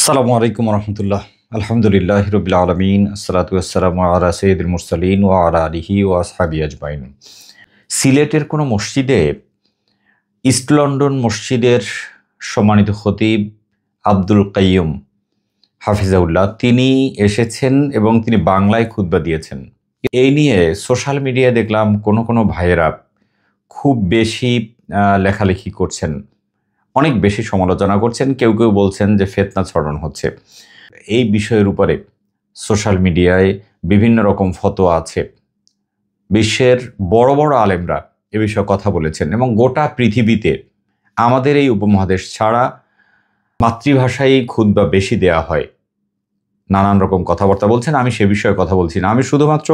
আসসালামু আলাইকুম রহমতুল্লাহ। আলহামদুলিল্লাহ রবিল আলমিন, আসসালাতু ওয়াসসালামু আলা সৈয়দুল মুরসালিন ওয়া আলা আলিহি ওয়া আসহাবি আজমাইন। সিলেটের কোনো মসজিদে, ইস্ট লন্ডন মসজিদের সম্মানিত খতিব আব্দুল কাইয়ুম হাফিজাউল্লাহ তিনি এসেছেন এবং তিনি বাংলায় খুতবা দিয়েছেন। এই নিয়ে সোশ্যাল মিডিয়ায় দেখলাম কোনো ভাইয়েরা খুব বেশি লেখালেখি করছেন, অনেক বেশি সমালোচনা করছেন। কেউ বলছেন যে ফিতনা ছড়ানো হচ্ছে। এই বিষয়ের উপরে সোশ্যাল মিডিয়ায় বিভিন্ন রকম ফতোয়া আছে। বিশ্বের বড় বড় আলেমরা এ বিষয়ে কথা বলেছেন এবং গোটা পৃথিবীতে আমাদের এই উপমহাদেশ ছাড়া মাতৃভাষায় খুতবা বেশি দেয়া হয়। নানান রকম কথাবার্তা বলছেন, আমি সে বিষয়ে কথা বলছি না। আমি শুধুমাত্র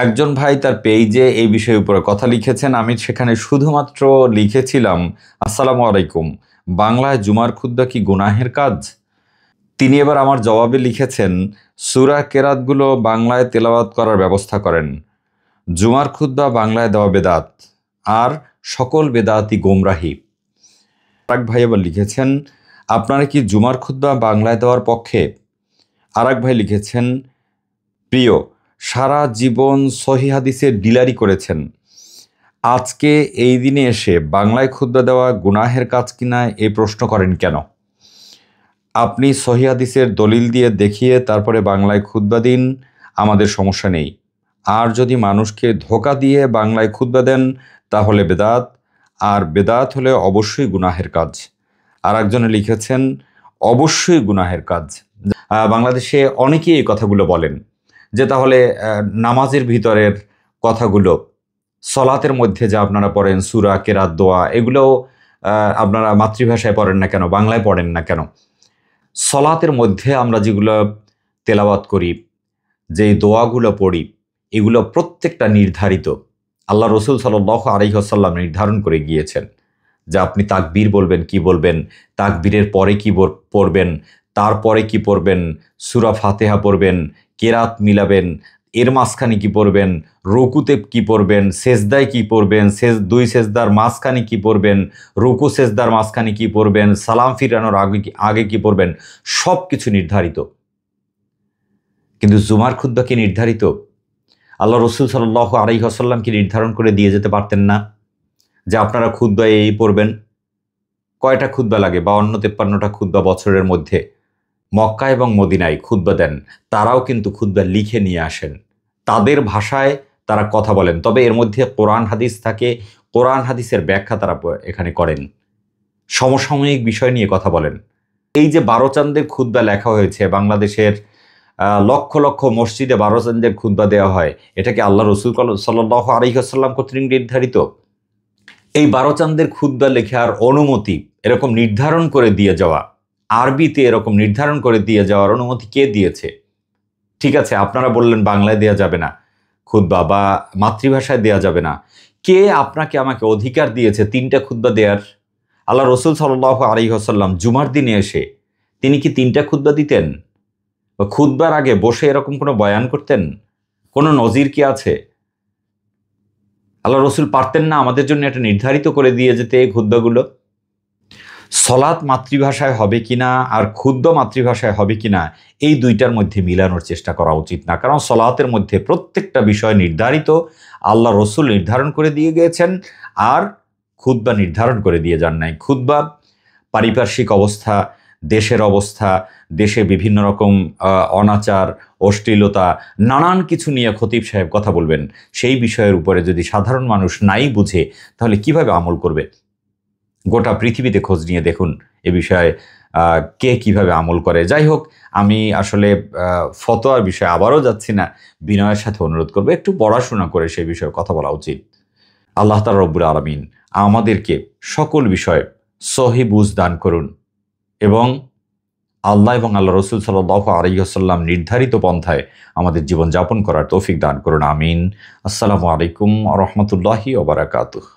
একজন ভাই তার পেজে এই বিষয়ের উপরে কথা লিখেছেন, আমি সেখানে শুধুমাত্র লিখেছিলাম আসসালামু আলাইকুম, বাংলায় জুমার খুতবা কি গুনাহের কাজ? তিনি এবার আমার জবাবে লিখেছেন, সূরা কেরাতগুলো বাংলায় তেলাওয়াত করার ব্যবস্থা করেন। জুমার খুতবা বাংলায় দেওয়া বেদাত, আর সকল বেদাতই গোমরাহি। আরেক ভাই এবার লিখেছেন, আপনারা কি জুমার খুতবা বাংলায় দেওয়ার পক্ষে? আরেক ভাই লিখেছেন, প্রিয়, সারা জীবন সহিহ হাদিসের ডিলারি করেছেন, আজকে এই দিনে এসে বাংলায় খুতবা দেওয়া গুনাহের কাজ কিনা এই প্রশ্ন করেন কেন? আপনি সহিহ হাদিসের দলিল দিয়ে দেখিয়ে তারপরে বাংলায় খুতবা দিন, আমাদের সমস্যা নেই। আর যদি মানুষকে ধোঁকা দিয়ে বাংলায় খুতবা দেন তাহলে বেদাত, আর বেদাত হলে অবশ্যই গুনাহের কাজ। আর একজনে লিখেছেন, অবশ্যই গুনাহের কাজ। বাংলাদেশে অনেকেই এই কথাগুলো বলেন যে তাহলে নামাজের ভিতরের কথাগুলো, সলাতের মধ্যে যা আপনারা পড়েন সূরা কেরাত দোয়া, এগুলোও আপনারা মাতৃভাষায় পড়েন না কেন, বাংলায় পড়েন না কেন? সলাতের মধ্যে আমরা যেগুলো তেলাওয়াত করি, যেই দোয়াগুলো পড়ি, এগুলো প্রত্যেকটা নির্ধারিত। আল্লাহ রসুল সাল্লাল্লাহু আলাইহি ওয়াসাল্লাম নির্ধারণ করে গিয়েছেন যে আপনি তাকবীর বলবেন কি বলবেন, তাকবীরের পরে কি পড়বেন, তারপরে কি পড়বেন, সূরা ফাতিহা পড়বেন, কেরাত মিলাবেন, এর মাঝখানে কি পড়বেন, রুকুতে কি পড়বেন, সেজদায় কি পড়বেন, দুই সেজদার মাঝখানে কি পড়বেন, রুকু সেজদার মাঝখানে কি পড়বেন, সালাম ফিরানোর আগে কি পড়বেন, সব কিছু নির্ধারিত। কিন্তু জুমার খুতবা কি নির্ধারিত? আল্লাহ রসুল সাল্লাল্লাহু আলাইহি ওয়াসাল্লাম কি নির্ধারণ করে দিয়ে যেতে পারতেন না যে আপনারা খুতবায় এই পড়বেন? কয়টা খুতবা লাগে? 52-53টা খুতবা বছরের মধ্যে। মক্কা এবং মদিনায় খুতবা দেন, তারাও কিন্তু খুতবা লিখে নিয়ে আসেন, তাদের ভাষায় তারা কথা বলেন, তবে এর মধ্যে কোরআন হাদিস থাকে, কোরআন হাদিসের ব্যাখ্যা তারা এখানে করেন, সমসাময়িক বিষয় নিয়ে কথা বলেন। এই যে 12 চাঁদের খুতবা লেখা হয়েছে, বাংলাদেশের লক্ষ লক্ষ মসজিদে 12 চাঁদের খুতবা দেওয়া হয়, এটা কি আল্লাহ রসুল সাল্লাল্লাহু আলাইহি ওয়াসাল্লাম কর্তৃক নির্ধারিত? এই 12 চাঁদের খুতবা লেখার অনুমতি এরকম নির্ধারণ করে দিয়ে যাওয়া, আরবিতে এরকম নির্ধারণ করে দিয়ে যাওয়ার অনুমতি কে দিয়েছে? ঠিক আছে, আপনারা বললেন বাংলায় দেয়া যাবে না খুতবা, বা মাতৃভাষায় দেয়া যাবে না। কে আপনাকে আমাকে অধিকার দিয়েছে 3টা খুতবা দেওয়ার? আল্লাহ রসুল সাল্লাল্লাহু আলাইহি ওয়াসাল্লাম জুমার দিনে এসে তিনি কি 3টা খুতবা দিতেন? বা খুতবার আগে বসে এরকম কোনো বয়ান করতেন? কোনো নজির কি আছে? আল্লাহ রসুল পারতেন না আমাদের জন্য এটা নির্ধারিত করে দিয়ে যেতে এই খুতবাগুলো? সলাত মাতৃভাষায় হবে কিনা আর খুতবা মাতৃভাষায় হবে কিনা, এই দুইটার মধ্যে মিলানোর চেষ্টা করা উচিত না। কারণ সলাতের মধ্যে প্রত্যেকটা বিষয় নির্ধারিত, আল্লাহ রসুল নির্ধারণ করে দিয়ে গিয়েছেন, আর খুতবা নির্ধারণ করে দিয়ে যান নাই। খুতবা পারিপার্শ্বিক অবস্থা, দেশের অবস্থা, দেশে বিভিন্ন রকম অনাচার, অশ্লীলতা, নানান কিছু নিয়ে খতিব সাহেব কথা বলবেন। সেই বিষয়ের উপরে যদি সাধারণ মানুষ নাই বুঝে, তাহলে কিভাবে আমল করবে? গোটা পৃথিবীতে খোঁজ নিয়ে দেখুন এ বিষয়ে কে কিভাবে আমল করে। যাই হোক, আমি আসলে ফতোয়ার বিষয়ে আবারও যাচ্ছি না, বিনয়ের সাথে অনুরোধ করবো একটু পড়াশোনা করে সেই বিষয়ে কথা বলা উচিত। আল্লাহ তাআলা রব্বুল আলামিন আমাদেরকে সকল বিষয়ে সহি বুঝ দান করুন এবং আল্লাহ এবং আল্লাহ রসুল সাল্লাল্লাহু আলাইহি ওয়াসাল্লাম নির্ধারিত পন্থায় আমাদের জীবনযাপন করার তৌফিক দান করুন। আমিন। আসসালামু আলাইকুম ওয়া রাহমাতুল্লাহি ওয়া বারাকাতুহু।